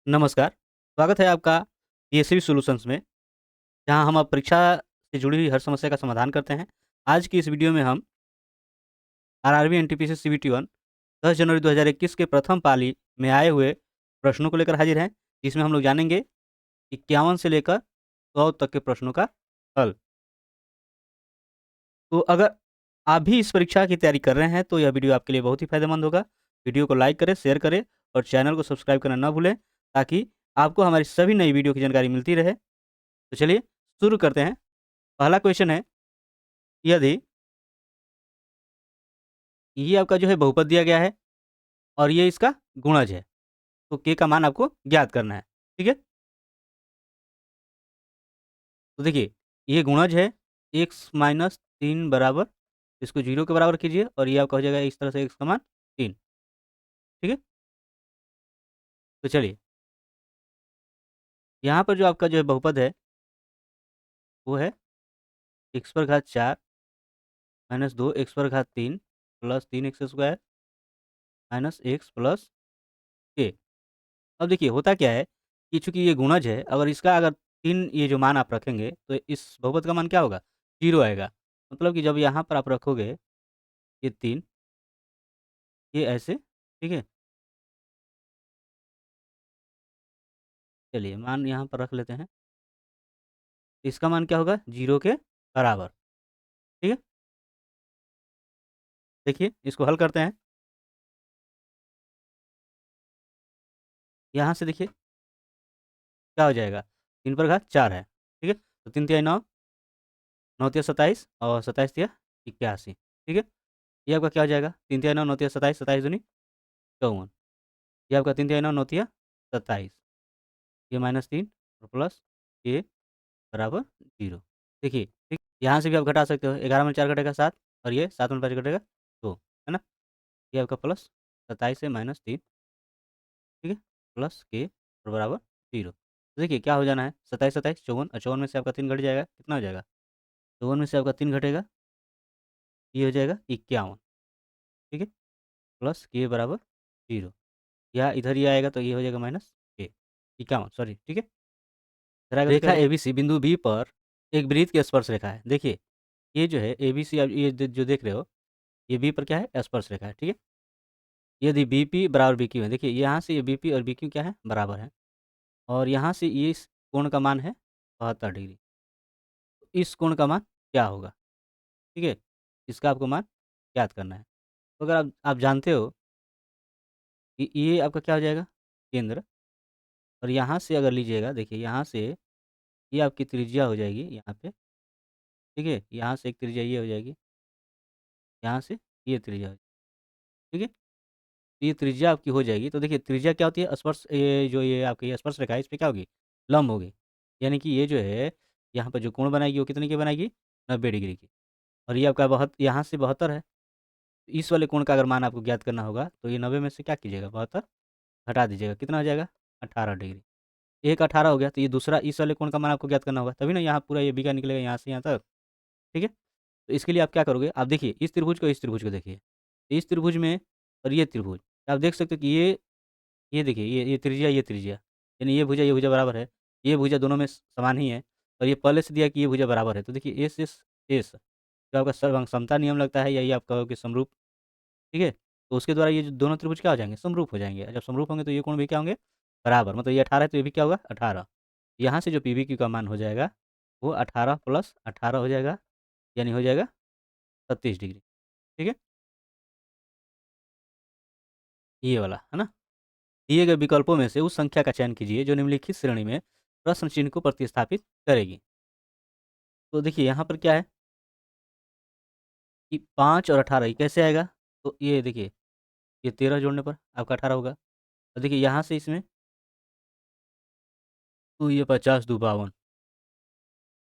नमस्कार, स्वागत है आपका पीएससीबी सॉल्यूशंस में, जहाँ हम अब परीक्षा से जुड़ी हुई हर समस्या का समाधान करते हैं। आज की इस वीडियो में हम आरआरबी एनटीपीसी सीबीटी 1 10 जनवरी 2021 के प्रथम पाली में आए हुए प्रश्नों को लेकर हाजिर हैं, जिसमें हम लोग जानेंगे 51 से लेकर 100 तक के प्रश्नों का हल। तो अगर आप भी इस परीक्षा की तैयारी कर रहे हैं, तो यह वीडियो आपके लिए बहुत ही फ़ायदेमंद होगा। वीडियो को लाइक करें, शेयर करें और चैनल को सब्सक्राइब करना ना भूलें, ताकि आपको हमारी सभी नई वीडियो की जानकारी मिलती रहे। तो चलिए शुरू करते हैं। पहला क्वेश्चन है, यदि ये आपका जो है बहुपद दिया गया है और ये इसका गुणज है, तो k का मान आपको ज्ञात करना है, ठीक है? तो देखिए, ये गुणज है, x माइनस 3 बराबर, इसको 0 के बराबर कीजिए और ये आपका हो जाएगा इस तरह से x का मान 3, ठीक है? तो चलिए, यहाँ पर जो आपका जो है बहुपद है, वो है x पर घात 4 माइनस 2 x पर घात 3 plus 3 x square minus x plus k। अब देखिए होता क्या है कि चूँकि ये गुणज है, अगर 3 ये जो मान आप रखेंगे, तो इस बहुपद का मान क्या होगा? 0 आएगा। मतलब कि जब यहाँ पर आप रखोगे ये 3, ये ऐसे, ठीक है? चलिए मान यहाँ पर रख लेते हैं। इसका मान क्या होगा? 0 के बराबर, ठीक है? देखिए इसको हल करते हैं। यहाँ से देखिए क्या हो जाएगा? 3 पर घात 4 है, ठीक है? तो 3 तिहाई 9, 9 तिया 27 और 27 तिया 81, ठीक है? ये आपका क्या हो जाएगा? 3 तिहाई 9, 9 तिया 27, 27 दूनी 54। ये आपका 3 तिहाई 9, 9 तिया 27, ये माइनस 3 और प्लस ये बराबर 0। देखिए, ठीक? यहाँ से भी आप घटा सकते हो, 11 में 4 घटेगा 7 और ये 7 में 5 घटेगा 2, है ना? ये आपका प्लस 27 से माइनस 3, ठीक है? प्लस के और बराबर 0। तो देखिए क्या हो जाना है, 27, 27 54 और 54 में से आपका 3 घट जाएगा, कितना हो जाएगा? 54 में से आपका 3 घटेगा, ये हो जाएगा 51, ठीक है? प्लस के बराबर 0, या इधर ये आएगा तो ये हो जाएगा माइनस के, 51 सॉरी, ठीक है? इधर आएगा तो क्या रेखा हो जाएगा? एबीसी बिंदु बी पर एक वृत्त की स्पर्श रेखा है। देखिए, ये जो है एबीसी, अब ये जो देख रहे हो, ये बी पर क्या है? स्पर्श रेखा है, ठीक है? यदि बीपी बराबर बीक्यू है, देखिए यहाँ से ये बीपी और बीक्यू क्या है? बराबर है, और यहाँ से ये इस कोण का मान है 72 डिग्री। तो इस कोण का मान क्या होगा? ठीक है? इसका आपको मान ज्ञात करना है। तो अगर आप जानते हो कि ये आपका क्या हो जाएगा? केंद्र, और यहाँ से अगर लीजिएगा, देखिए यहाँ से ये आपकी त्रिज्या हो जाएगी यहाँ पे, ठीक है? यहाँ से एक त्रिज्या ये हो जाएगी, यहाँ से ये त्रिज्या हो, ठीक है? तो ये त्रिज्या आपकी हो जाएगी। तो देखिए त्रिज्या क्या होती है? स्पर्श, ये जो ये आपकी ये स्पर्श रेखा है, इस पे क्या होगी? लंब होगी। यानी कि ये जो है यहाँ पे जो कोण बनाएगी वो कितने की बनाएगी? 90 डिग्री की। और ये आपका यहाँ से 72 है। इस वाले कोण का अगर मान आपको ज्ञात करना होगा, तो ये 90 में से क्या कीजिएगा? 72 हटा दीजिएगा, कितना हो जाएगा? 18 डिग्री। एक 18 हो गया, तो ये दूसरा इस वाले कोण का मान आपको ज्ञात करना होगा, तभी ना यहाँ पूरा ये बीका निकलेगा यहाँ से यहाँ तक, ठीक है? तो इसके लिए आप क्या करोगे? आप देखिए इस त्रिभुज को देखिए। इस त्रिभुज में और ये त्रिभुज, आप देख सकते हो कि ये देखिए, ये त्रिज्या, यानी ये भुजा बराबर है। ये भुजा दोनों में समान ही है, और ये पहले से दिया कि ये भुजा बराबर है। तो देखिए एस जो आपका समता नियम लगता है, या ये आप कहोगे समरूप, ठीक है? तो उसके द्वारा ये जो दोनों त्रिभुज क्या हो जाएँगे? समरूप हो जाएँगे। जब समरूप होंगे तो ये कोण भी क्या होंगे? बराबर। मतलब ये 18 है तो ये भी क्या होगा? 18। यहाँ से जो पीवी का मान हो जाएगा, वो 18 प्लस 18 हो जाएगा, यानी हो जाएगा 36 डिग्री, ठीक है? ये वाला, है ना? दिए गए विकल्पों में से उस संख्या का चयन कीजिए जो निम्नलिखित श्रेणी में प्रश्न चिन्ह को प्रतिस्थापित करेगी। तो देखिए यहाँ पर क्या है कि 5 और 18 ये कैसे आएगा? तो ये देखिए, ये 13 जोड़ने पर आपका 18 होगा। और देखिए यहाँ से इसमें, तो ये 50 दू 52,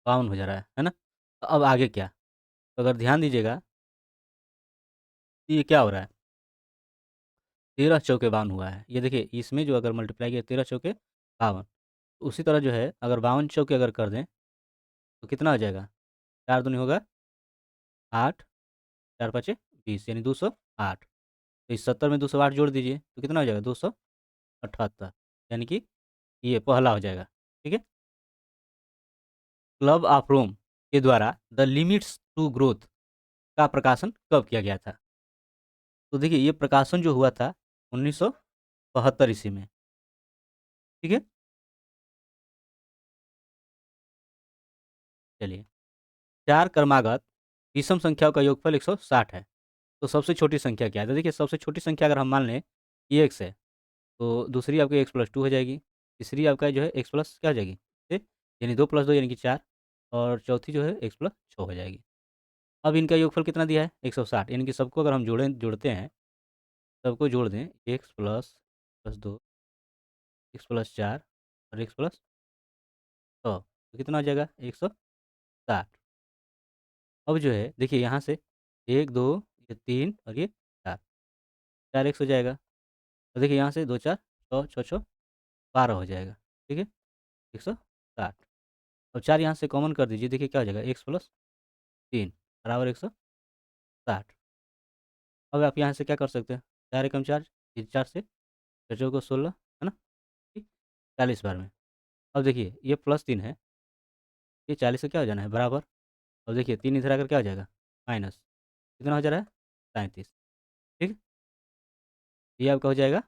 52 हो जा रहा है ना? तो अब आगे क्या? तो अगर ध्यान दीजिएगा, तो ये क्या हो रहा है? 13 चौके 52 हुआ है। ये देखिए इसमें जो अगर मल्टीप्लाई किया 13 चौके 52, उसी तरह जो है अगर 52 चौके अगर कर दें, तो कितना हो जाएगा? 4 दूनी होगा 8, 4 पाँचे 20, यानी 208। तो इस 70 में 208 जोड़ दीजिए तो कितना हो जाएगा? 278, यानी कि ये पहला हो जाएगा, ठीक है। क्लब ऑफ रोम के द्वारा द लिमिट्स टू ग्रोथ का प्रकाशन कब किया गया था? तो देखिए ये प्रकाशन जो हुआ था 1972 ईस्वी में, ठीक है। चलिए, 4 क्रमागत विषम संख्याओं का योगफल 160 है। तो सबसे छोटी संख्या क्या है? तो देखिए सबसे छोटी संख्या अगर हम मान लें कि x है, तो दूसरी आपकी x+2 हो जाएगी, तीसरी आपका जो है x प्लस क्या हो जाएगी 6, यानी 2 + 2 यानी कि 4, और चौथी जो है x+6 हो जाएगी। अब इनका योगफल कितना दिया है? 160, यानी कि सबको अगर हम जोड़ते हैं, सबको जोड़ दें, x++2, x+4 और x+6, तो कितना हो जाएगा? 160। अब जो है देखिए यहाँ से 1, 2, ये 3 और ये 4, 4x हो जाएगा। और देखिए यहाँ से 2, 4, 6, 6, 6, 12 हो जाएगा, ठीक है, 160। और 4 यहाँ से कॉमन कर दीजिए, देखिए क्या हो जाएगा? x+3 बराबर 160। अब आप यहाँ से क्या कर सकते हैं? 4 एकम 4, ये 4 से 4 चौको 16, है ना? ठीक, 40 बार में। अब देखिए ये +3 है, ये 40 से क्या हो जाना है? बराबर। अब देखिए 3 इधर आकर क्या हो जाएगा? माइनस, कितना हो जा रहा है? 37, ठीक है? ये आपका हो जाएगा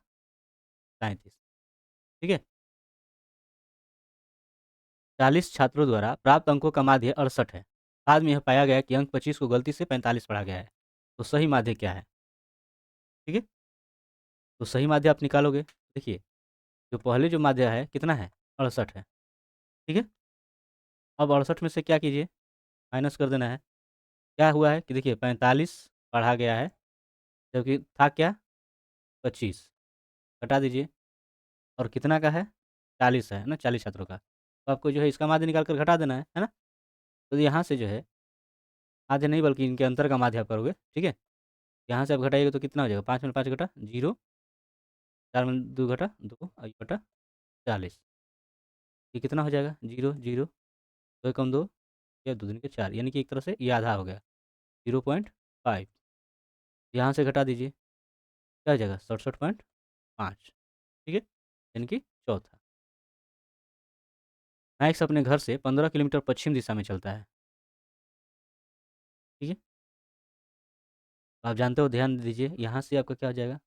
37, ठीक है? 40 छात्रों द्वारा प्राप्त अंकों का माध्य 68 है। बाद में यह पाया गया कि अंक 25 को गलती से 45 पढ़ा गया है। तो सही माध्य क्या है? ठीक है? तो सही माध्य आप निकालोगे। देखिए, जो पहले जो माध्य है कितना है? 68 है, ठीक है? अब 68 में से क्या कीजिए? माइनस कर देना है। क्या हुआ है कि देखिए 45 पढ़ा गया है, जबकि था क्या? 25, घटा दीजिए, और कितना का है? 40 है ना, 40 छात्रों का। तो आपको जो है इसका माध्य निकाल कर घटा देना है ना? तो यहाँ से जो है माध्य नहीं बल्कि इनके अंतर का माध्य आप करोगे, ठीक है? यहाँ से आप घटाइएगा तो कितना हो जाएगा? 5 में 5 घटा 0, 4 में 2 घटा 2 और ये बटा 40। ये कितना हो जाएगा? 0, 0, 2 एकम 2, या 2 दूनी के 4, यानी कि एक तरह से ये आधा हो गया, 0.5। यहाँ से घटा दीजिए, क्या हो जाएगा? 67.5, ठीक है? यानी कि चौथा। मैक्स अपने घर से 15 किलोमीटर पश्चिम दिशा में चलता है, ठीक है? तो आप जानते हो, ध्यान दीजिए, यहाँ से आपका क्या हो जाएगा?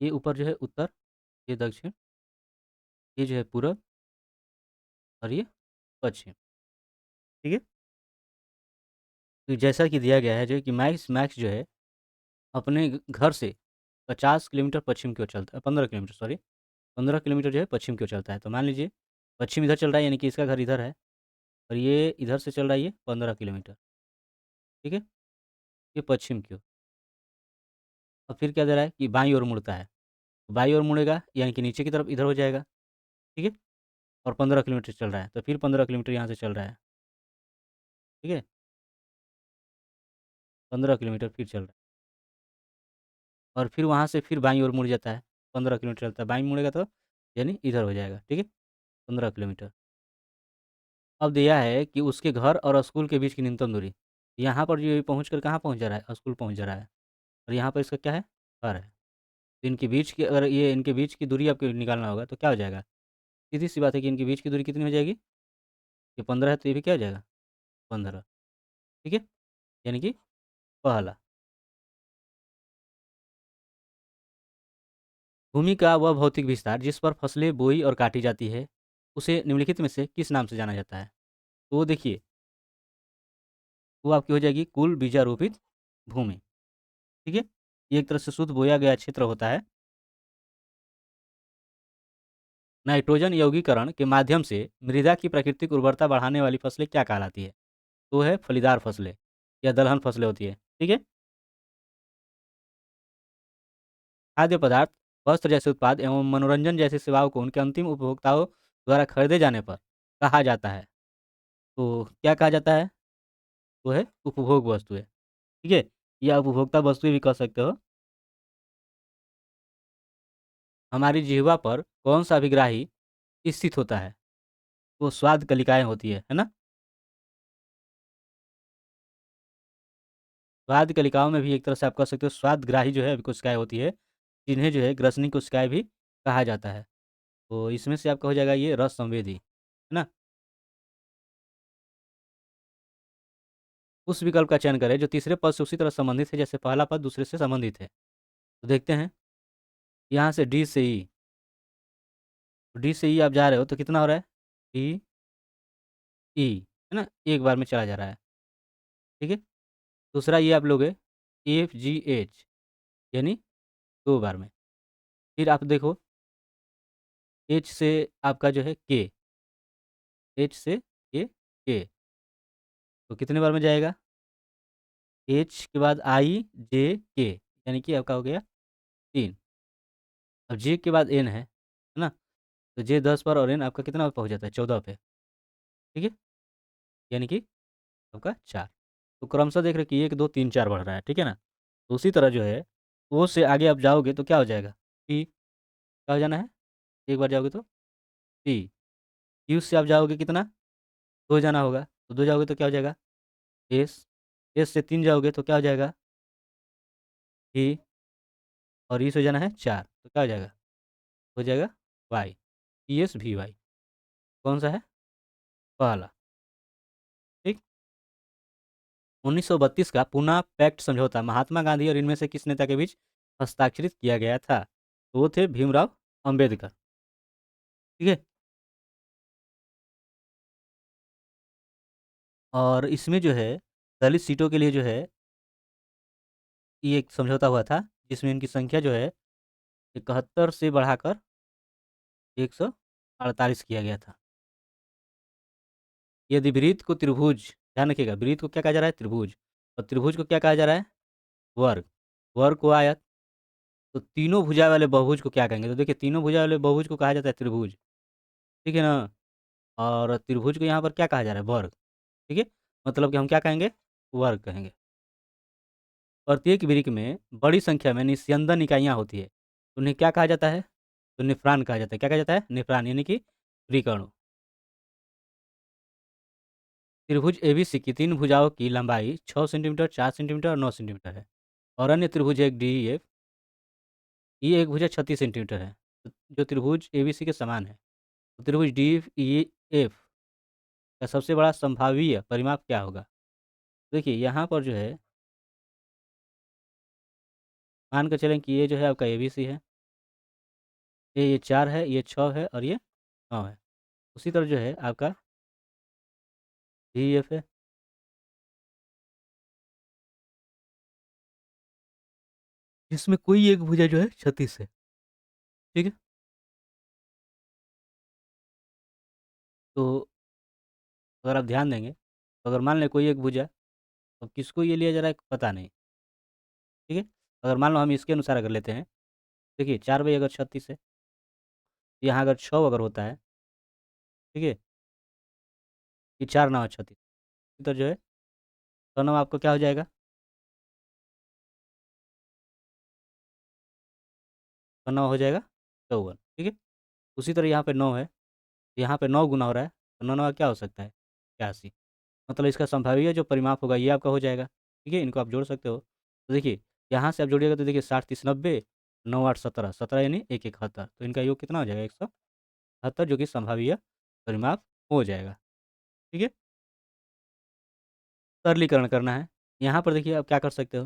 ये ऊपर जो है उत्तर, ये दक्षिण, ये जो है पूरब, और ये पश्चिम, ठीक है? तो जैसा कि दिया गया है जो कि मैक्स जो है अपने घर से 50 किलोमीटर पश्चिम की ओर चलता है, 15 किलोमीटर सॉरी, 15 किलोमीटर जो है पश्चिम की ओर चलता है। तो मान लीजिए पश्चिम इधर चल रहा है, यानी कि इसका घर इधर है, और ये इधर से चल रहा है ये 15 किलोमीटर, ठीक है? ये पश्चिम की ओर। और फिर क्या दे रहा है कि बाईं ओर मुड़ता है। तो बाईं ओर मुड़ेगा यानी कि नीचे की तरफ इधर हो जाएगा, ठीक है? और 15 किलोमीटर चल रहा है, तो फिर 15 किलोमीटर यहाँ से चल रहा है, ठीक है? 15 किलोमीटर फिर चल रहा है, और फिर वहाँ से फिर बाईं ओर मुड़ जाता है, 15 किलोमीटर चलता है, बाईं मुड़ेगा तो यानी इधर हो जाएगा, ठीक है? 15 किलोमीटर। अब दिया है कि उसके घर और स्कूल के बीच की न्यूनतम दूरी। यहाँ पर जो ये पहुँच कर कहाँ पहुँच जा रहा है? स्कूल पहुँच जा रहा है, और यहाँ पर इसका क्या है? घर है। तो इनके बीच की, अगर ये इनके बीच की दूरी आपको निकालना होगा तो क्या हो जाएगा? सीधी-सी बात है कि इनके बीच की दूरी कितनी हो जाएगी? ये 15 है, तो ये भी क्या हो जाएगा? 15, ठीक है? यानी कि पहला। भूमि का वह भौतिक विस्तार जिस पर फसलें बोई और काटी जाती है, उसे निम्नलिखित में से किस नाम से जाना जाता है? तो देखिए, वो आपकी हो जाएगी कुल बीजारोपित भूमि, ठीक है? ये एक तरह से शुद्ध बोया गया क्षेत्र होता है। नाइट्रोजन यौगीकरण के माध्यम से मृदा की प्राकृतिक उर्वरता बढ़ाने वाली फसलें क्या कहलाती है? तो है फलीदार फसलें या दलहन फसलें होती है, ठीक है? खाद्य पदार्थ, वस्त्र जैसे उत्पाद एवं मनोरंजन जैसी सेवाओं को उनके अंतिम उपभोक्ताओं द्वारा खरीदे जाने पर कहा जाता है। तो क्या कहा जाता है? वो है उपभोग वस्तुएँ, ठीक है? या उपभोक्ता वस्तुएँ भी कह सकते हो। हमारी जिह्वा पर कौन-सा अभिग्राही स्थित होता है? वो स्वाद कलिकाएँ होती है ना? स्वाद कलिकाओं में भी एक तरह से आप कह सकते हो स्वादग्राही जो है कोशिकाएँ होती है, जिन्हें जो है ग्रसनी कोशिकाएँ भी कहा जाता है। तो इसमें से आपका हो जाएगा ये रस संवेदी, है ना? उस विकल्प का चयन करें जो तीसरे पद से उसी तरह संबंधित है जैसे पहला पद दूसरे से संबंधित है। तो देखते हैं, यहाँ से डी से ई, डी से ई आप जा रहे हो तो कितना हो रहा है? डी, ई, है ना? एक बार में चला जा रहा है, ठीक है? दूसरा ये आप लोगे एफ, जी, एच, यानी 2 बार में। फिर आप देखो एच से आपका जो है के, एच से के, तो कितने बार में जाएगा? एच के बाद आई, जे, के, यानी कि आपका हो गया 3। अब जे के बाद एन है ना? तो जे 10 पर और एन आपका कितना पे पहुँच जाता है? 14 पे, ठीक है? यानी कि आपका 4। तो क्रमशः देख रहे हो कि 1, 2, 3, 4 बढ़ रहा है, ठीक है ना? तो उसी तरह जो है, ओ से आगे आप जाओगे तो क्या हो जाएगा? पी, क्या हो जाना है? एक बार जाओगे तो पी। क्यू से आप जाओगे कितना? 2 जाना होगा, तो 2 जाओगे तो क्या हो जाएगा? एस, एस से 3 जाओगे तो क्या हो जाएगा? ई, और ई से जाना है 4, तो क्या हो जाएगा? हो जाएगा वाई, ई एस भी वाई। कौन सा है? पहला, ठीक? 1932 का पूना पैक्ट समझौता महात्मा गांधी और इनमें से किस नेता के बीच हस्ताक्षरित किया गया था? तो वो थे भीमराव अंबेडकर, ठीक है? और इसमें जो है दलित सीटों के लिए जो है ये एक समझौता हुआ था जिसमें इनकी संख्या जो है 71 से बढ़ाकर 148 किया गया था। यदि वृत्त को त्रिभुज, ध्यान रखिएगा, वृत्त को क्या कहा जा रहा है? त्रिभुज। और त्रिभुज को क्या कहा जा रहा है? वर्ग। वर्ग को आयत। तो तीनों भुजा वाले बहुभुज को क्या कहेंगे? तो देखिए तीनों भुजा वाले बहुभुज को कहा जाता है त्रिभुज, ठीक है ना? और त्रिभुज को यहाँ पर क्या कहा जा रहा है? वर्ग, ठीक है? मतलब कि हम क्या कहेंगे? वर्ग कहेंगे। प्रत्येक वृत्त में बड़ी संख्या में निस्यंदन इकाइयाँ होती है, तो उन्हें क्या कहा जाता है? तो निफ्रान कहा जाता है। क्या कहा जाता है? निफ्रान, यानी कि विकर्ण। त्रिभुज एबीसी की 3 भुजाओं की लंबाई 6 सेंटीमीटर, 4 सेंटीमीटर और 9 सेंटीमीटर है। और अन्य त्रिभुज एक डी एफ, ये एक भुजा 36 सेंटीमीटर है, जो त्रिभुज एबीसी के समान है। तो त्रिभुज डी ई एफ का सबसे बड़ा संभावित परिमाप क्या होगा? देखिए यहाँ पर जो है, मान कर चलें कि ये जो है आपका एबीसी है, ये 4 है, ये 6 है और ये 9 है। उसी तरह जो है आपका डी एफ है, जिसमें कोई एक भुजा जो है 36 है, ठीक है? तो अगर आप ध्यान देंगे, तो अगर मान लें कोई एक भुजा, अब किसको ये लिया जा रहा है पता नहीं, ठीक है? अगर मान लो हम इसके अनुसार अगर लेते हैं, देखिए 4 बाई अगर 36 है, यहाँ अगर 6 अगर होता है, ठीक है? ये 4 9 36, तो जो है 6 9 आपको क्या हो जाएगा? 6 9 हो जाएगा 54, ठीक है? उसी तरह यहाँ पे 9 है, यहाँ पे 9 गुना हो रहा है, तो 9 9 क्या हो सकता है? 81। मतलब इसका संभावित जो परिमाप होगा ये आपका हो जाएगा, ठीक है? इनको आप जोड़ सकते हो। तो देखिए, यहाँ से आप जोड़िएगा तो देखिए 60 30 90, 9 8 17, 17 यानी 1 1 71, तो इनका योग कितना हो जाएगा? 171, जो कि संभावित परिमाप हो जाएगा, ठीक है? सरलीकरण करना है। यहाँ पर देखिए आप क्या कर सकते हो,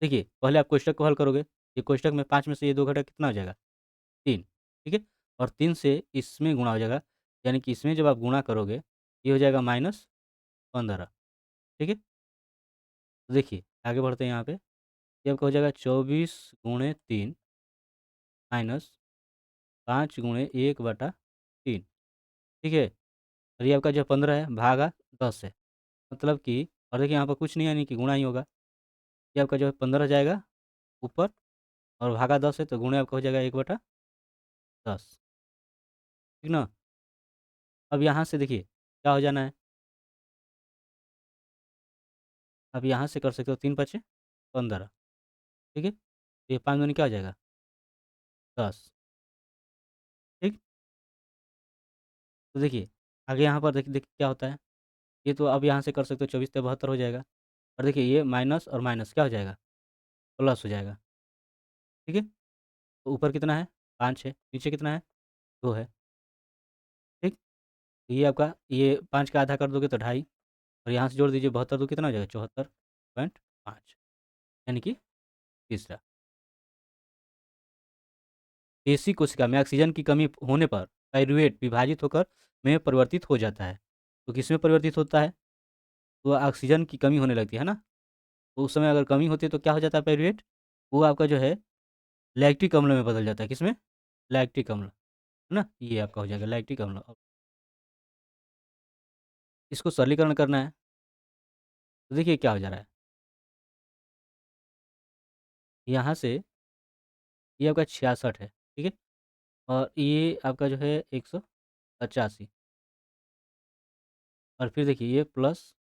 देखिए पहले आप कोष्ठक को हल करोगे, ये कोष्ठक में 5 में से ये 2 घटा कितना हो जाएगा? 3, ठीक है? और 3 से इसमें गुणा हो जाएगा, यानी कि इसमें जब आप गुणा करोगे, ये हो जाएगा -15, ठीक है? तो देखिए आगे बढ़ते हैं यहाँ पे, ये आपका हो जाएगा 24 गुणे 3 माइनस 5 गुणे 1/3, ठीक है? और ये आपका जो 15 है भागा 10 है, मतलब कि, और देखिए यहाँ पर कुछ नहीं है, यानी कि गुणा ही होगा। ये आपका जो है 15 जाएगा ऊपर, और भागा 10 है तो गुणे आपका हो जाएगा 1/10, ठीक ना? अब यहाँ से देखिए क्या हो जाना है, अब यहाँ से कर सकते हो 3 पचे 15, ठीक है? ये 5 दूनी क्या हो जाएगा? 10, ठीक? तो देखिए आगे यहाँ पर देखिए देखिए क्या होता है, ये तो अब यहाँ से कर सकते हो 24 से 72 हो जाएगा, और देखिए ये माइनस और माइनस क्या हो जाएगा? प्लस हो जाएगा, ठीक है? तो ऊपर कितना है? 5 है, नीचे कितना है? 2 है, ठीक? ये आपका ये 5 का आधा कर दोगे तो 2.5 और यहाँ से जोड़ दीजिए 72 तो कितना हो जाएगा 74.5 यानी कि तीसरा। देसी कोशिका में ऑक्सीजन की कमी होने पर पाइरूवेट विभाजित होकर में परिवर्तित हो जाता है। तो किसमें परिवर्तित होता है? तो ऑक्सीजन की कमी होने लगती है ना? तो उस समय अगर कमी होती है तो क्या हो जाता है पाइरूवेट? वो आपका जो है लैक्टिक अम्ल में बदल जाता है, किसमें? लैक्टिक अम्ल, है ना? ये आपका हो जाएगा लैक्टिक अम्ल। अब इसको सरलीकरण करना है, तो देखिए क्या हो जा रहा है। यहाँ से ये आपका 66 है, ठीक है? और ये आपका जो है 185 और फिर देखिए ये प्लस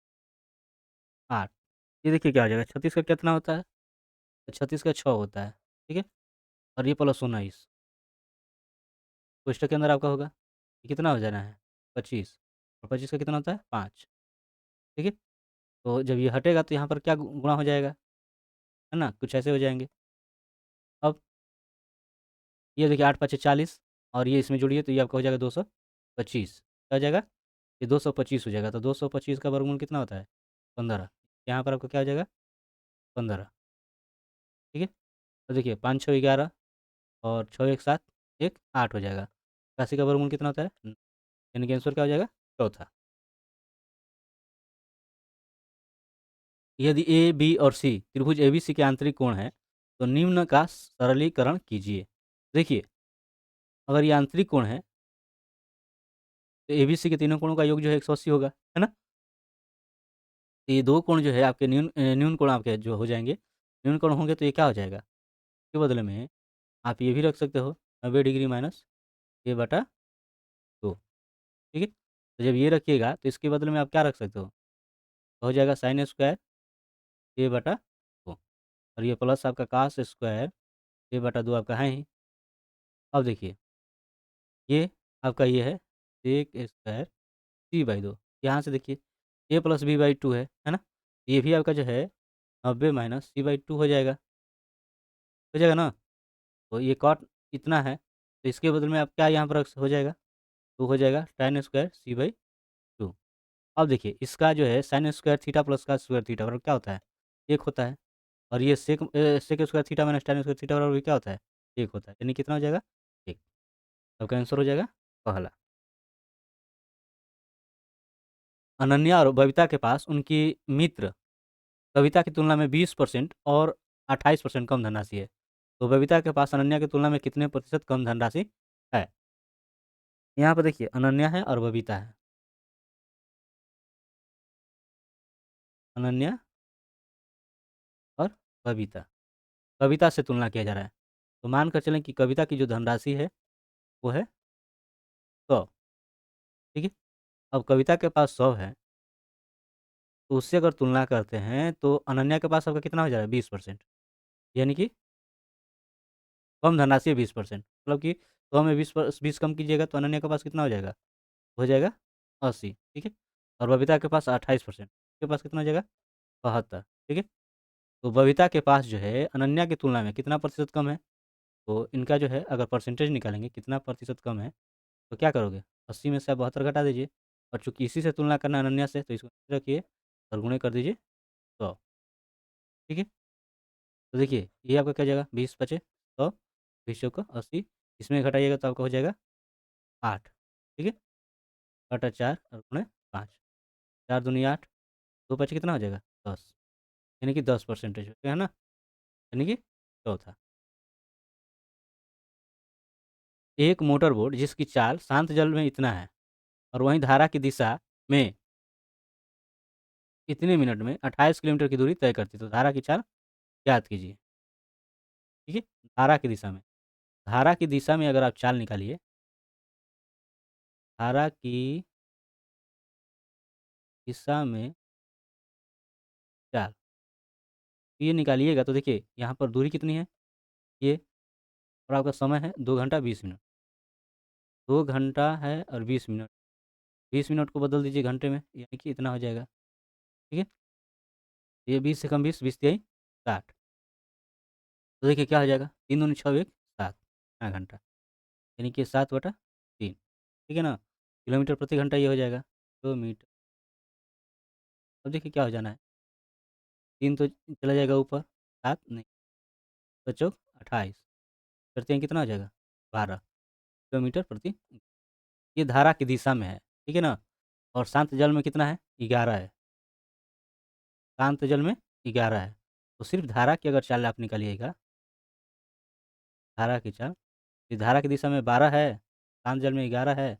8, ये देखिए क्या हो जाएगा 36 का कितना होता है? 36 का 6 होता है, ठीक है? और ये प्लस 19 कोष्ठक के अंदर आपका होगा, ये कितना हो जाना है? 25 और 25 का कितना होता है? 5, ठीक है? तो जब ये हटेगा तो यहाँ पर क्या गुणा हो जाएगा, है ना? कुछ ऐसे हो जाएँगे। अब ये देखिए 8 5 40 और ये इसमें जोड़िए तो ये आपका हो जाएगा 225, क्या हो जाएगा? ये 225 हो जाएगा, तो 225 का वर्गमूल कितना होता है? 15, यहाँ पर आपका क्या हो जाएगा? 15, ठीक है? तो देखिए 5 6 11 और 6 1 7 1 8 हो जाएगा। 81 का वर्गमूल कितना होता है? यानी कि आंसर क्या हो जाएगा? चौथा। यदि ए, बी और सी त्रिभुज एबीसी के आंतरिक कोण है, तो निम्न का सरलीकरण कीजिए। देखिए, अगर ये आंतरिक कोण है, तो एबीसी के तीनों कोणों का योग जो है 180 होगा, है ना? तो ये 2 कोण जो है आपके न्यून कोण आपके जो हो जाएँगे, न्यून कोण होंगे तो ये क्या हो जाएगा? इसके बदले में आप ये भी रख सकते हो 90 डिग्री माइनस ए बटा 2, ठीक है? तो जब ये रखिएगा तो इसके बदले में आप क्या रख सकते हो? तो हो जाएगा साइन स्क्वायर ए बटा 2 और ये प्लस आपका कॉस स्क्वायर ए बटा 2 आपका है ही। अब देखिए, ये आपका ये है सेक स्क्वायर c/2, यहाँ से देखिए a प्लस b/2 है ना? ये भी आपका जो है 90 माइनस c/2 हो जाएगा ना? तो ये कॉट इतना है, तो इसके बदले में आप क्या यहाँ पर हो जाएगा? तो हो जाएगा tan स्क्वायर c/2। अब देखिए इसका जो है साइन स्क्वायर थीटा प्लस का स्क्वायर थीटा बराबर क्या होता है? 1 होता है और ये sec square theta minus tan square theta बराबर भी क्या होता है? 1 होता है, यानी कितना हो जाएगा? 1। आपका आंसर हो जाएगा पहला। अनन्या और बबीता के पास उनकी मित्र कविता की तुलना में 20% और 28% कम धनराशि है। तो बबीता के पास अनन्या की तुलना में कितने प्रतिशत कम धनराशि है? यहाँ पे देखिए अनन्या है और बबीता है। अनन्या और बबीता। कविता से तुलना किया जा रहा है। तो मानकर चलें कि कविता की जो धनराशि है वो है 100, ठीक है? अब कविता के पास 100 है, तो उससे अगर तुलना करते हैं तो अनन्या के पास आपका कितना हो जा रहा है? 20%, यानी कि कम धनराशि है 20%, मतलब कि 100 में 20 कम कीजिएगा तो अनन्या के पास कितना हो जाएगा? हो जाएगा 80, ठीक है? और बबीता के पास 28%, के पास कितना हो जाएगा? 72, ठीक है? तो बबीता के पास जो है अनन्या की तुलना में कितना प्रतिशत कम है? तो इनका जो है अगर परसेंटेज निकालेंगे कितना प्रतिशत कम है, तो क्या करोगे? 80 में से आप 72 घटा दीजिए और चूँकि इसी से तुलना करना है अनन्या से तो इसको नीचे रखिए और गुणे कर दीजिए 100, ठीक है? तो देखिए ये आपका क्या हो जाएगा 20 बचे 100, 20 चौका 80, इसमें घटाइएगा तो आपका हो जाएगा 8, ठीक है? बटा 4 और गुणे 5, 4 दूनी 8, 2 बचे कितना हो जाएगा? 10, यानी कि 10 परसेंटेज है ना? यानी कि चौथा। एक मोटर बोट जिसकी चाल शांत जल में इतना है और वहीं धारा की दिशा में इतने मिनट में 28 किलोमीटर की दूरी तय करती है, तो धारा की चाल ज्ञात कीजिए, ठीक है? धारा की दिशा में, धारा की दिशा में अगर आप चाल निकालिए, धारा की दिशा में चाल, तो ये निकालिएगा तो देखिए यहाँ पर दूरी कितनी है? ये और आपका समय है 2 घंटा 20 मिनट, 2 घंटा है और 20 मिनट, 20 मिनट को बदल दीजिए घंटे में, यानी कि इतना हो जाएगा, ठीक है? ये 20 से कम 20, 20 तिहाई 60, तो देखिए क्या हो जाएगा 3 दूनी 6 1 7 घंटा, यानी कि 7/24। ठीक है ना? किलोमीटर प्रति घंटा ये हो जाएगा, किलोमीटर। अब देखिए क्या हो जाना है, 3 तो चला जाएगा ऊपर, 7 नहीं, 7 चौक 28, फिर 3 कितना हो जाएगा? 12 किलोमीटर प्रति। ये धारा की दिशा में है, ठीक है ना? और शांत जल में कितना है? 11 है, शांत जल में 11 है। तो सिर्फ़ धारा की अगर चाल आप निकालिएगा, धारा की चाल, ये धारा की दिशा में 12 है, शांत जल में 11 है,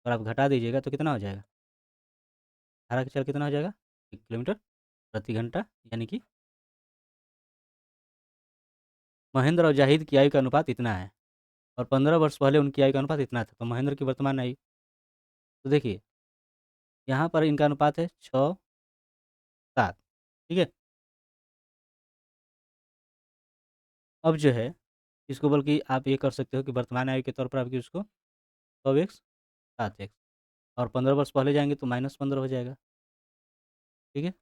और आप घटा दीजिएगा तो कितना हो जाएगा? धारा की चाल कितना हो जाएगा? 1 किलोमीटर प्रति घंटा, यानी कि महेंद्र और जाहिद की आयु का अनुपात इतना है, और 15 वर्ष पहले उनकी आयु का अनुपात इतना था, तो महेंद्र की वर्तमान आयु, तो देखिए यहाँ पर इनका अनुपात है 6-7, ठीक है? अब जो है इसको बल्कि आप ये कर सकते हो कि वर्तमान आयु के तौर पर आप उसको 100x 7x, और 15 वर्ष पहले जाएँगे तो -15 हो जाएगा, ठीक है?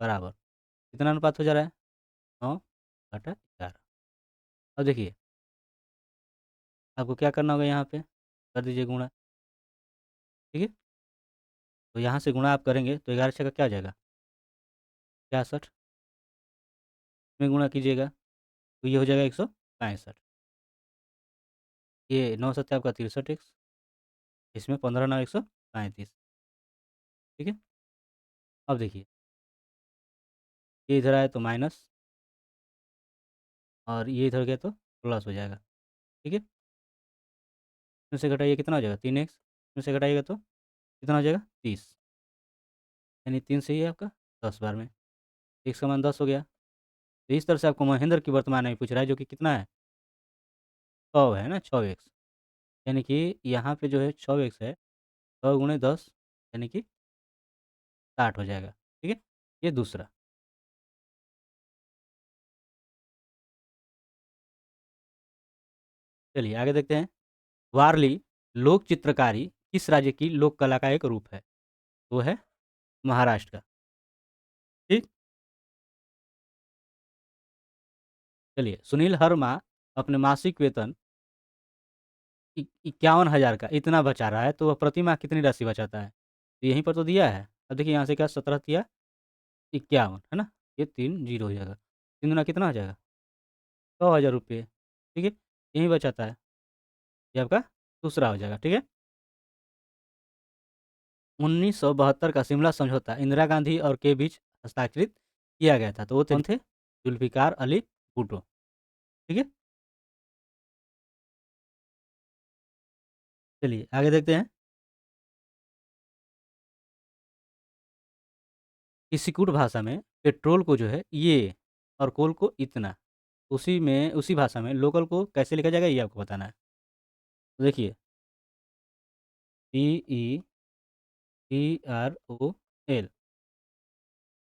बराबर कितना अनुपात हो जा रहा है? 9/11। अब देखिए आपको क्या करना होगा यहाँ पे, कर दीजिए गुणा, ठीक है? तो यहाँ से गुणा आप करेंगे तो 11 छक्का क्या हो जाएगा? 66 में गुणा कीजिएगा तो ये हो जाएगा 165। ये 9 सत्ते आपका 63x, इसमें 15 9 135, ठीक है? अब देखिए ये इधर आए तो माइनस, और ये इधर गया तो प्लस हो जाएगा, ठीक है? इसमें से घटाइए कितना हो जाएगा? 3x, इसमें से घटाइएगा तो कितना हो जाएगा? 30, यानी 3 सही है आपका 10 बार में, x का मान 10 हो गया। तो इस तरह से आपको महेंद्र की वर्तमान आयु पूछ रहा है, जो कि कितना है? 100 है ना, 6x, यानी कि यहाँ पे जो है 6x है, 100 गुणे 10 यानी कि 60 हो जाएगा, ठीक है? ये दूसरा। चलिए आगे देखते हैं। वारली लोक चित्रकारी किस राज्य की लोक कला का एक रूप है? वो है महाराष्ट्र का, ठीक? चलिए सुनील हर माह अपने मासिक वेतन 51,000 का इतना बचा रहा है, तो वह प्रति माह कितनी राशि बचाता है? तो यहीं पर तो दिया है। अब देखिए यहाँ से क्या 17 तिया 51 है ना? ये 3 जीरो हो जाएगा। 3 दूना कितना हो जाएगा? 100,000 रुपये, ठीक है? यहीं बचाता है। ये आपका दूसरा हो जाएगा, ठीक है? 1972 का शिमला समझौता इंदिरा गांधी और के बीच हस्ताक्षरित किया गया था। तो वो कौन थे? जुल्फ़िकार अली भुट्टो, ठीक है? चलिए आगे देखते हैं। किसी कूट भाषा में पेट्रोल को जो है ये, और कोल को इतना, उसी भाषा में लोकल को कैसे लिखा जाएगा ये आपको बताना है। तो देखिए PETROL,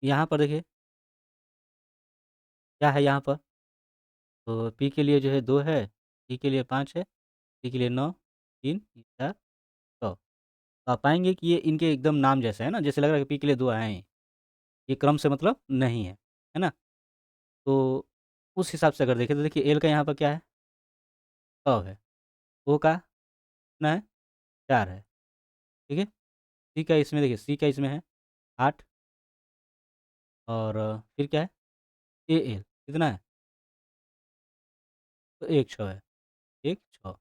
यहाँ पर देखिए क्या है यहाँ पर? तो पी के लिए जो है 2 है, टी के लिए 5 है, टी के लिए 9, 3, 4, 100। तो आप पाएँगे कि ये इनके एकदम नाम जैसे है ना, जैसे लग रहा है कि पी के लिए 2 आए हैं। ये क्रम से मतलब नहीं है ना? तो उस हिसाब से अगर देखें तो देखिए एल का यहाँ पर क्या है? 100 है, ओ का कितना है? 4 है, ठीक है? सी का इसमें देखिए, सी का इसमें है 8, और फिर क्या है? एएल कितना है? तो 1 6 है, 1 6,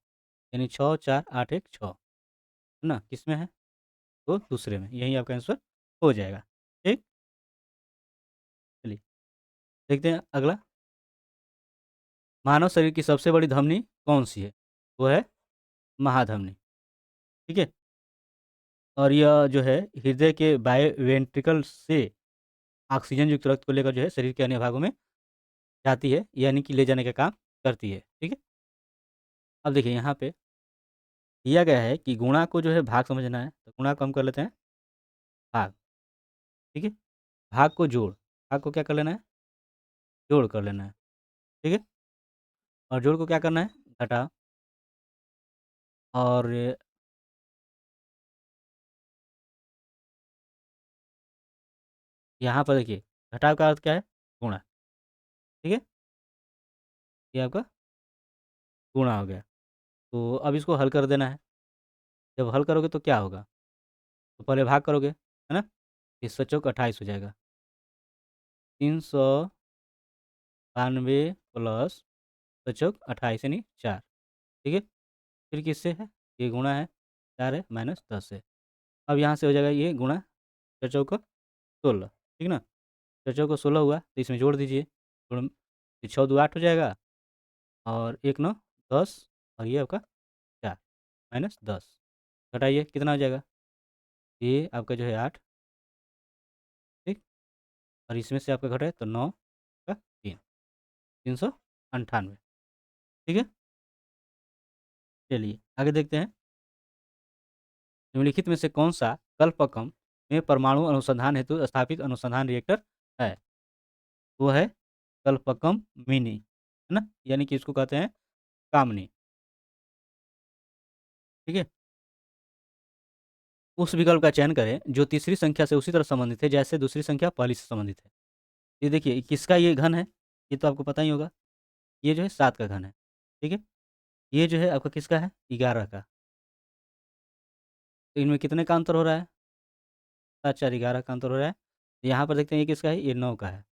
यानी 6 4 8 1 6, है ना? किसमें है? तो दूसरे में, यही आपका आंसर हो जाएगा, ठीक? चलिए देखते हैं अगला। मानव शरीर की सबसे बड़ी धमनी कौन-सी है? वो है महाधमनी, ठीक है? और यह जो है हृदय के वेंट्रिकल से ऑक्सीजन युक्त रक्त को लेकर जो है शरीर के अन्य भागों में जाती है, यानी कि ले जाने का काम करती है, ठीक है? अब देखिए यहाँ पे दिया गया है कि गुणा को जो है भाग समझना है, तो गुणा को हम कर लेते हैं भाग, ठीक है? भाग को जोड़, भाग को क्या कर लेना है? जोड़ कर लेना है, ठीक है? और जोड़ को क्या करना है? घटा, और यहाँ पर देखिए घटाव का अर्थ क्या है? गुणा, ठीक है? ये आपका गुणा हो गया। तो अब इसको हल कर देना है। जब हल करोगे तो क्या होगा? तो पहले भाग करोगे, है ना? 30 चौक 28 हो जाएगा। 392 प्लस 25 28 यानी 4, ठीक है? फिर किससे है? ये गुणा है, 4 है माइनस 10 है। अब यहाँ से हो जाएगा ये गुणा 4 चौक 16, ठीक ना? 4 चौक 16 हुआ तो इसमें जोड़ दीजिए, गुण 6 दूनी 8 हो जाएगा और 1 9 10 और ये आपका 4 माइनस 10 घटाइए कितना हो जाएगा? ये आपका जो है 8, ठीक? और इसमें से आपका घटे तो 9 का 3, 398, ठीक है? चलिए आगे देखते हैं। निम्नलिखित में से कौन सा कल्पकम में परमाणु अनुसंधान हेतु स्थापित अनुसंधान रिएक्टर है? वो है कल्पकम मिनी, है ना? यानी कि इसको कहते हैं कामनी, ठीक है? उस विकल्प का चयन करें जो तीसरी संख्या से उसी तरह संबंधित है जैसे दूसरी संख्या पहली से संबंधित है। ये देखिए किसका ये घन है? ये तो आपको पता ही होगा। ये जो है 7 का घन है, ठीक है? ये जो है आपका किसका है? 11 का। तो इनमें कितने का अंतर हो रहा है? 7 4 11 का अंतर हो रहा है। यहाँ पर देखते हैं ये किसका है? ये 9 का है।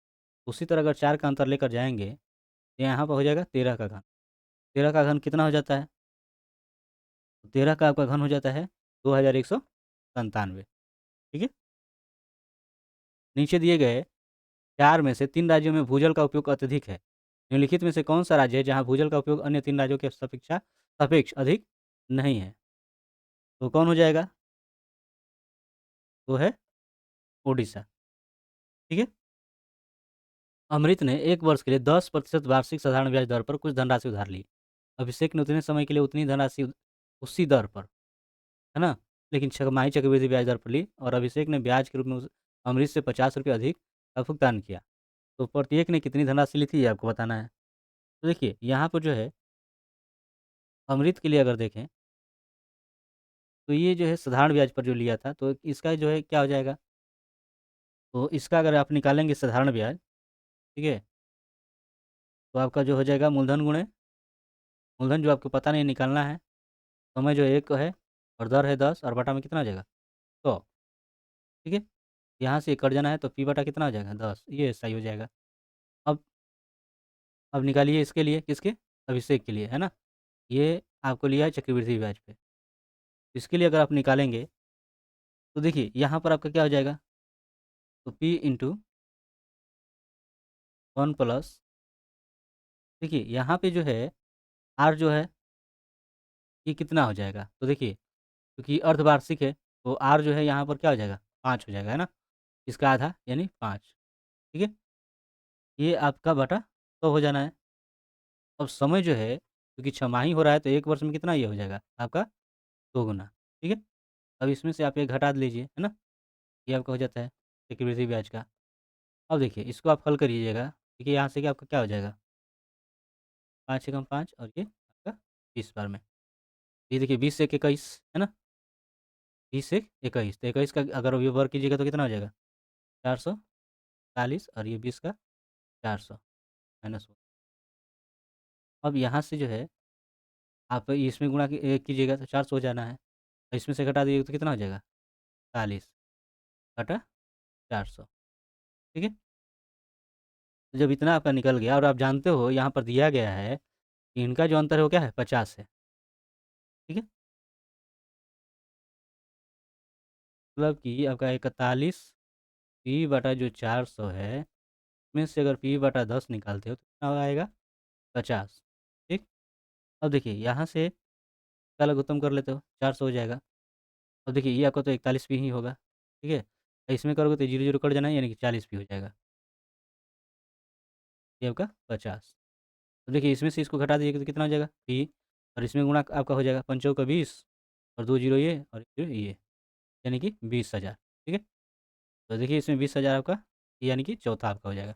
उसी तरह अगर 4 का अंतर लेकर जाएँगे, तो यहाँ पर हो जाएगा 13 का घन। 13 का घन कितना हो जाता है? 13 का आपका घन हो जाता है 2197, ठीक है? नीचे दिए गए 4 में से 3 राज्यों में भूजल का उपयोग अत्यधिक है। निम्नलिखित में से कौन-सा राज्य है जहाँ भूजल का उपयोग अन्य 3 राज्यों के सापेक्ष अधिक नहीं है? तो कौन हो जाएगा? वो है ओडिशा, ठीक है? अमृत ने 1 वर्ष के लिए 10% वार्षिक साधारण ब्याज दर पर कुछ धनराशि उधार ली। अभिषेक ने उतने समय के लिए उतनी धनराशि उसी दर पर, है ना? लेकिन छमाही चक्रवृद्धि ब्याज दर पर ली और अभिषेक ने ब्याज के रूप में उस अमृत से ₹50 अधिक का भुगतान किया। तो प्रत्येक ने कितनी धनराशि ली थी ये आपको बताना है। तो देखिए यहाँ पर जो है अमृत के लिए अगर देखें, तो ये जो है साधारण ब्याज पर जो लिया था तो इसका जो है क्या हो जाएगा? तो इसका अगर आप निकालेंगे साधारण ब्याज, ठीक है? तो आपका जो हो जाएगा मूलधन गुणे मूलधन जो आपको पता नहीं निकालना है, समय जो 1 है और दर है 10 और बटा में कितना आ जाएगा? 100, ठीक है? यहाँ से कट जाना है तो पी बटा कितना हो जाएगा? 10, ये सही हो जाएगा। अब अब निकालिए इसके लिए, किसके? अभिषेक के लिए, है ना? ये आपको लिया है चक्रवृद्धि ब्याज पे। इसके लिए अगर आप निकालेंगे, तो देखिए यहाँ पर आपका क्या हो जाएगा? तो P इंटू 1 प्लस देखिए यहाँ पे जो है R जो है ये कितना हो जाएगा? तो देखिए क्योंकि अर्धवार्षिक है, तो R जो है यहाँ पर क्या हो जाएगा? 5 हो जाएगा, है ना? इसका आधा यानी 5, ठीक है? ये आपका बटा 100 हो जाना है। अब समय जो है क्योंकि छमाही हो रहा है तो 1 वर्ष में कितना ये हो जाएगा? आपका 2 गुना, ठीक है? अब इसमें से आप ये घटा लीजिए, है ना? ये आपका हो जाता है चक्रवृद्धि ब्याज का। अब देखिए इसको आप हल करिएगा, देखिए यहाँ से क्या आपका क्या हो जाएगा? 5 एकम 5 और ये आपका 20 बार में। ये देखिए 20 एक 21, है ना? 20 एक 21, तो 21 का अगर ये वर्ग कीजिएगा तो कितना हो जाएगा? 440 और ये 20 का 400 माइनस 1। अब यहाँ से जो है आप इसमें गुणा कीजिएगा तो 400 हो जाना है। और इसमें से घटा दीजिएगा तो कितना हो जाएगा? 40 बटा 400, ठीक है? तो जब इतना आपका निकल गया और आप जानते हो यहाँ पर दिया गया है कि इनका जो अंतर है वो क्या है? 50 है, ठीक है? मतलब कि आपका 41 पी बटा जो 400 है, इसमें से अगर पी बटा 10 निकालते हो तो कितना आएगा? 50, ठीक? अब देखिए यहाँ से इसका लघुत्तम कर लेते हो, 400 हो जाएगा। अब देखिए ये आपका तो 41 भी ही होगा, ठीक है? इसमें करोगे तो 0 0 कट जाना है यानी कि 40 भी हो जाएगा। ये आपका 50। तो देखिए इसमें से इसको घटा दीजिएगा तो कितना हो जाएगा? पी और इसमें गुणा आपका हो जाएगा 5 चौका 20 और 2 जीरो ये और 1 जीरो ये, यानी कि 20,000, ठीक है? तो देखिए इसमें 20,000 आपका यानी कि चौथा आपका हो जाएगा,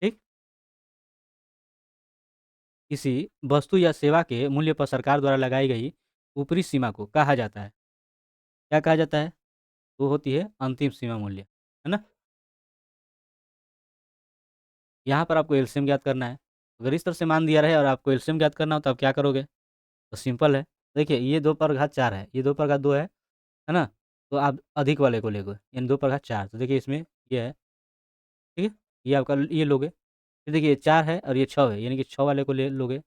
ठीक? किसी वस्तु या सेवा के मूल्य पर सरकार द्वारा लगाई गई ऊपरी सीमा को कहा जाता है। क्या कहा जाता है? वो होती है अंतिम सीमा मूल्य, है ना? यहाँ पर आपको एलसीएम ज्ञात करना है। अगर इस तरह से मान दिया रहे और आपको एलसीएम ज्ञात करना हो तो आप क्या करोगे? तो सिंपल है, देखिए ये 2 पर घात 4 है, ये 2 पर घात 2 है ना? तो आप अधिक वाले को लेंगे, यानी 2 पर घात 4, तो देखिए इसमें ये है, ठीक है? ये आपका ये लोगे, फिर देखिए 4 है और ये 6 है, यानी कि 6 वाले को ले लोगे।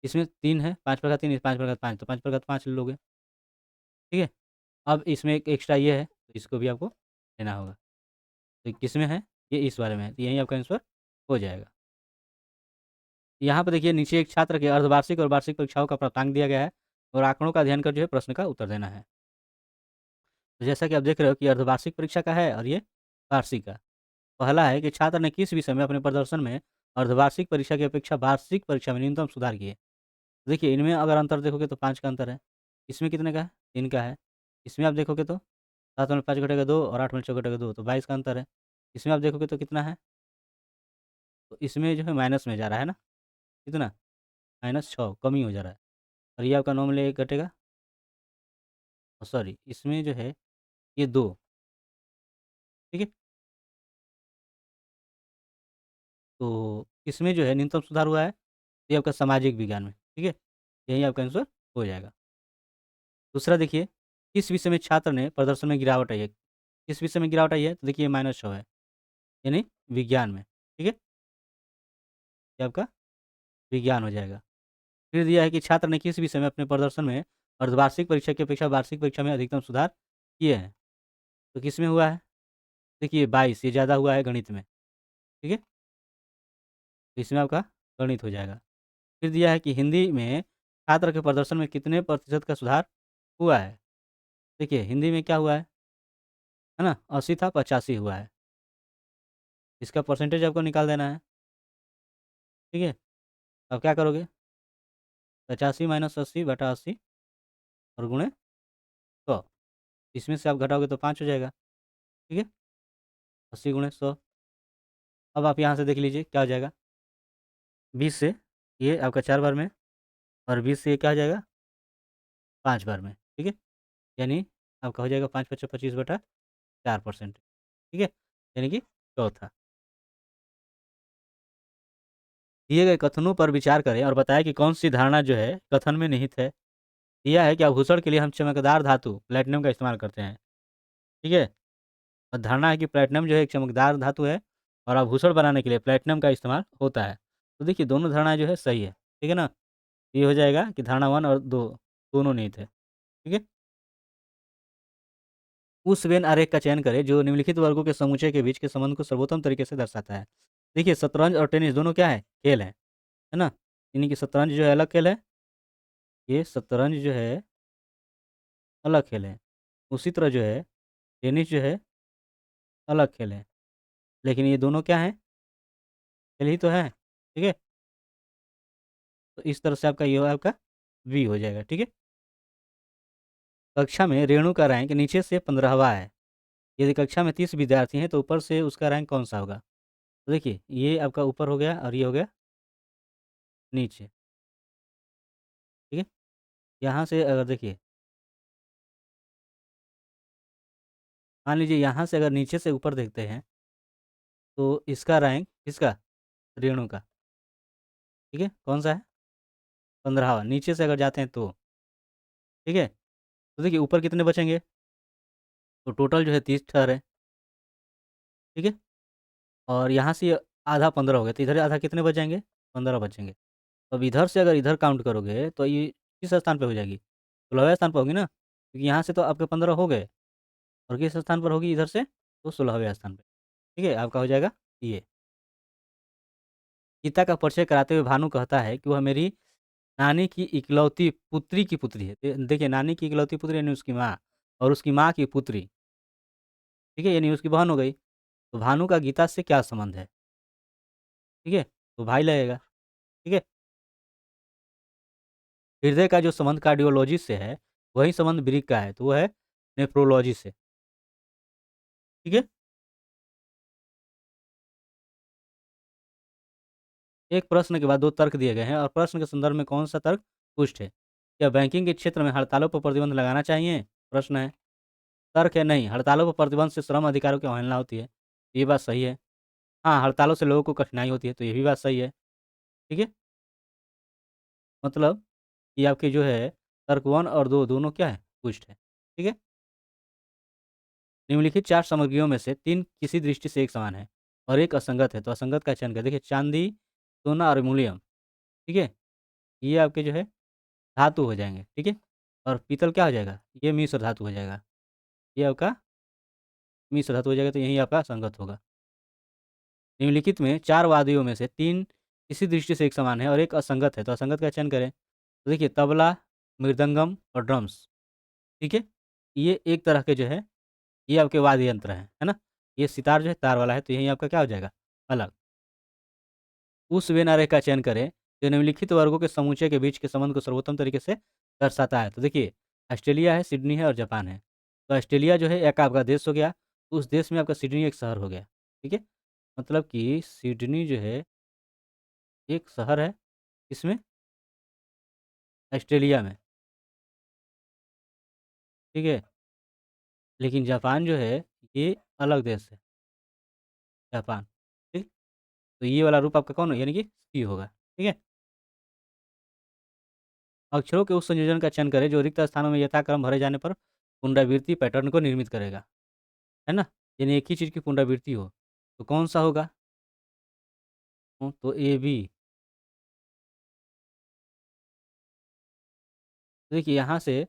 इसमें 3 है, 5 पर घात 3, 5 पर घात 5, तो 5 पर घात 5 ले लोगे, ठीक है? अब इसमें एक एक्स्ट्रा ये है, तो इसको भी आपको लेना होगा। तो किसमें है? ये इस वाले में है, तो यही आपका आंसर हो जाएगा। यहाँ पे देखिए नीचे एक छात्र के अर्धवार्षिक और वार्षिक परीक्षाओं का प्राप्तांक दिया गया है और आंकड़ों का अध्ययन कर जो है प्रश्न का उत्तर देना है। तो जैसा कि आप देख रहे हो कि अर्धवार्षिक परीक्षा का है और ये वार्षिक का। पहला है कि छात्र ने किस विषय में अपने प्रदर्शन में अर्धवार्षिक परीक्षा की अपेक्षा वार्षिक परीक्षा में न्यूनतम सुधार किए। देखिए इनमें अगर अंतर देखोगे तो 5 का अंतर है। इसमें कितने का है? 3 का है। इसमें आप देखोगे तो 7 में 5 घटेगा 2 और 8 में 6 घटेगा 2, तो 22 का अंतर है। इसमें आप देखोगे तो कितना है? तो इसमें जो है माइनस में जा रहा है ना? कितना? -6 कमी हो जा रहा है और ये आपका 9 में 1 घटेगा, सॉरी इसमें जो है ये 2, ठीक है? तो इसमें जो है न्यूनतम सुधार हुआ है, ये आपका सामाजिक विज्ञान में, ठीक है? यही आपका आंसर हो जाएगा। दूसरा देखिए, किस विषय में छात्र ने प्रदर्शन में गिरावट आई है? किस विषय में गिरावट आई है? तो देखिए -6 है, यानी विज्ञान में, ठीक है? ये आपका विज्ञान हो जाएगा। फिर दिया है कि छात्र ने किस विषय में अपने प्रदर्शन में अर्धवार्षिक परीक्षा की अपेक्षा वार्षिक परीक्षा में अधिकतम सुधार किए हैं? तो किसमें हुआ है? देखिए 22 ये ज़्यादा हुआ है गणित में, ठीक है? तो इसमें आपका गणित हो जाएगा। फिर दिया है कि हिंदी में छात्र के प्रदर्शन में कितने प्रतिशत का सुधार हुआ है? देखिए हिंदी में क्या हुआ है ना? 80 था 85 हुआ है। इसका परसेंटेज आपको निकाल देना है, ठीक है? अब क्या करोगे? 85 माइनस 80 बटा 80 और गुणे 100, इसमें से आप घटाओगे तो 5 हो जाएगा, ठीक है? 80 गुणे 100, अब आप यहाँ से देख लीजिए क्या हो जाएगा? 20 से ये आपका 4 बार में और 20 से ये क्या हो जाएगा? 5 बार में, ठीक है? यानी आपका हो जाएगा 5 पच्चे 25 बटा 4%, ठीक है? यानी कि चौथा। दिए गए कथनों पर विचार करें और बताएं कि कौन सी धारणा जो है कथन में निहित है। दिया है कि आभूषण के लिए हम चमकदार धातु प्लेटिनम का इस्तेमाल करते हैं, ठीक है? और धारणा है कि प्लेटिनम जो है एक चमकदार धातु है और आभूषण बनाने के लिए प्लेटिनम का इस्तेमाल होता है। तो देखिए दोनों धारणाएँ जो है सही है, ठीक है ना? ये हो जाएगा कि धारणा 1 और 2 दोनों निहित है, ठीक है? उस वेन आरेख का चयन करें जो निम्नलिखित वर्गों के समुच्चय के बीच के संबंध को सर्वोत्तम तरीके से दर्शाता है। देखिए शतरंज और टेनिस दोनों क्या है? खेल है ना? यानी कि शतरंज जो है अलग खेल है, ये शतरंज जो है अलग खेल है। उसी तरह जो है टेनिस जो है अलग खेल है। लेकिन ये दोनों क्या हैं? खेल ही तो है, ठीक है? तो इस तरह से आपका ये आपका बी हो जाएगा, ठीक है? कक्षा में रेणु का रैंक नीचे से 15वाँ है। यदि कक्षा में 30 विद्यार्थी हैं तो ऊपर से उसका रैंक कौन-सा होगा? तो देखिए ये आपका ऊपर हो गया और ये हो गया नीचे, ठीक है? यहाँ से अगर देखिए, मान लीजिए यहाँ से अगर नीचे से ऊपर देखते हैं, तो इसका रैंक किसका? रेणु का, ठीक है? कौन-सा है? 15वाँ, नीचे से अगर जाते हैं तो, ठीक है? तो देखिए ऊपर कितने बचेंगे? तो टोटल जो है 30 ठहरे, ठीक है? और यहाँ से आधा 15 हो गया, तो इधर आधा कितने बच जाएँगे? 15 बचेंगे। अब इधर से अगर इधर काउंट करोगे तो ये किस स्थान पे हो जाएगी? 16वें स्थान पे होगी ना? क्योंकि यहाँ से तो आपके 15 हो गए और किस स्थान पर होगी इधर से? तो 16वें स्थान पे, ठीक है? आपका हो जाएगा ये। गीता का परिचय कराते हुए भानु कहता है कि वह मेरी नानी की इकलौती पुत्री की पुत्री है। देखिए नानी की इकलौती पुत्री यानी उसकी माँ और उसकी माँ की पुत्री, ठीक है? यानी उसकी बहन हो गई। तो भानु का गीता से क्या संबंध है? ठीक है? तो भाई लगेगा, ठीक है? हृदय का जो संबंध कार्डियोलॉजी से है, वही संबंध वृक्क का है, तो वो है नेफ्रोलॉजी से, ठीक है? एक प्रश्न के बाद 2 तर्क दिए गए हैं और प्रश्न के संदर्भ में कौन-सा तर्क पुष्ट है? क्या बैंकिंग के क्षेत्र में हड़तालों पर प्रतिबंध लगाना चाहिए? प्रश्न है। तर्क है नहीं, हड़तालों पर प्रतिबंध से श्रम अधिकारों की अवहेलना होती है। ये बात सही है। हाँ, हड़तालों से लोगों को कठिनाई होती है, तो ये भी बात सही है, ठीक है? मतलब कि आपकी जो है तर्क 1 और 2 दोनों क्या है? पुष्ट है। ठीक है? निम्नलिखित 4 सामग्रियों में से 3 किसी दृष्टि से एक समान है और एक असंगत है, तो असंगत का चयन करें। देखिए चांदी, सोना और एल्युमिनियम, ठीक है? ये आपके जो है धातु हो जाएँगे, ठीक है? और पीतल क्या हो जाएगा? ये मिश्र धातु हो जाएगा। ये आपका मिश्र धातु हो जाएगा, तो यही आपका असंगत होगा। निम्नलिखित में 4 वाद्यों में से 3 किसी दृष्टि से एक समान है और एक असंगत है, तो असंगत का चयन करें। तो देखिए तबला, मृदंगम और ड्रम्स, ठीक है? ये एक तरह के जो है, ये आपके वाद्य यंत्र हैं, है ना? ये सितार जो है तार वाला है, तो यही आपका क्या हो जाएगा? अलग। उस वेन आरेख का चयन करें जो निम्नलिखित वर्गों के समुच्चय के बीच के संबंध को सर्वोत्तम तरीके से दर्शाता है। तो देखिए ऑस्ट्रेलिया है, सिडनी है और जापान है। तो ऑस्ट्रेलिया जो है एक आपका देश हो गया, उस देश में आपका सिडनी एक शहर हो गया, ठीक है? मतलब कि सिडनी जो है एक शहर है, इसमें ऑस्ट्रेलिया में, ठीक है? लेकिन जापान जो है ये अलग देश है, जापान, ठीक? तो ये वाला रूप आपका कौन हो यानी कि सी होगा, ठीक है? अक्षरों के उस संयोजन का चयन करें जो रिक्त स्थानों में यथाक्रम भरे जाने पर पुनरावृत्ति पैटर्न को निर्मित करेगा, है ना? यानी एक ही चीज़ की पुनरावृत्ति हो, तो कौन-सा होगा? तो ए, बी। देखिए यहाँ से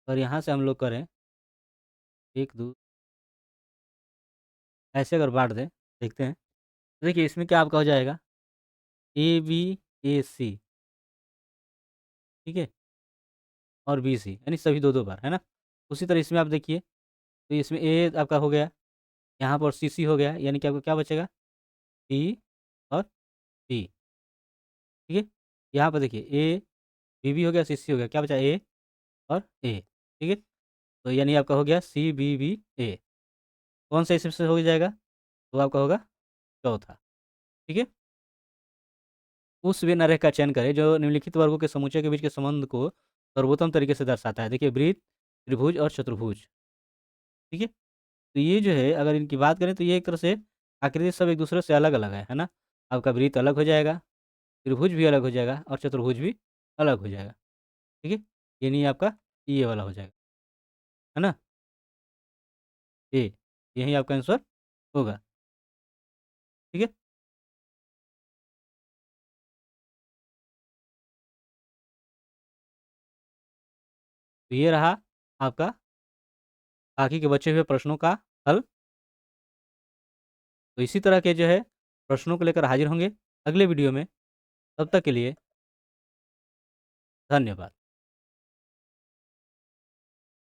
और यहाँ से हम लोग करें 1, 2 ऐसे अगर बाँट दें, देखते हैं। देखिए इसमें क्या आपका हो जाएगा ए, बी, ए, सी, ठीक है? और बी, सी यानी सभी 2-2 बार, है ना? उसी तरह इसमें आप देखिए, तो इसमें ए आपका हो गया, यहाँ पर सी, सी हो गया, यानी कि आपको क्या बचेगा? डी और डी, ठीक है? यहाँ पर देखिए ए, बी, बी हो गया, सी, सी हो गया, क्या बचा? ए और ए, ठीक है? तो यानी आपका हो गया सी, बी, बी, ए। कौन सा इसमें से हो जाएगा? तो आपका होगा चौथा, ठीक है? उस वेन आरेख का चयन करें जो निम्नलिखित वर्गों के समुच्चय के बीच के संबंध को सर्वोत्तम तरीके से दर्शाता है। देखिए वृत्त, त्रिभुज और चतुर्भुज, ठीक है? तो ये जो है अगर इनकी बात करें तो ये एक तरह से आकृति सब एक दूसरे से अलग-अलग है ना? आपका वृत्त अलग हो जाएगा, त्रिभुज भी अलग हो जाएगा और चतुर्भुज भी अलग हो जाएगा, ठीक है? यानी आपका ये वाला हो जाएगा, है ना? ए, यही आपका आंसर होगा, ठीक है? तो ये रहा आपका बाकी के बचे हुए प्रश्नों का हल। तो इसी तरह के जो है प्रश्नों को लेकर हाजिर होंगे अगले वीडियो में। तब तक के लिए धन्यवाद।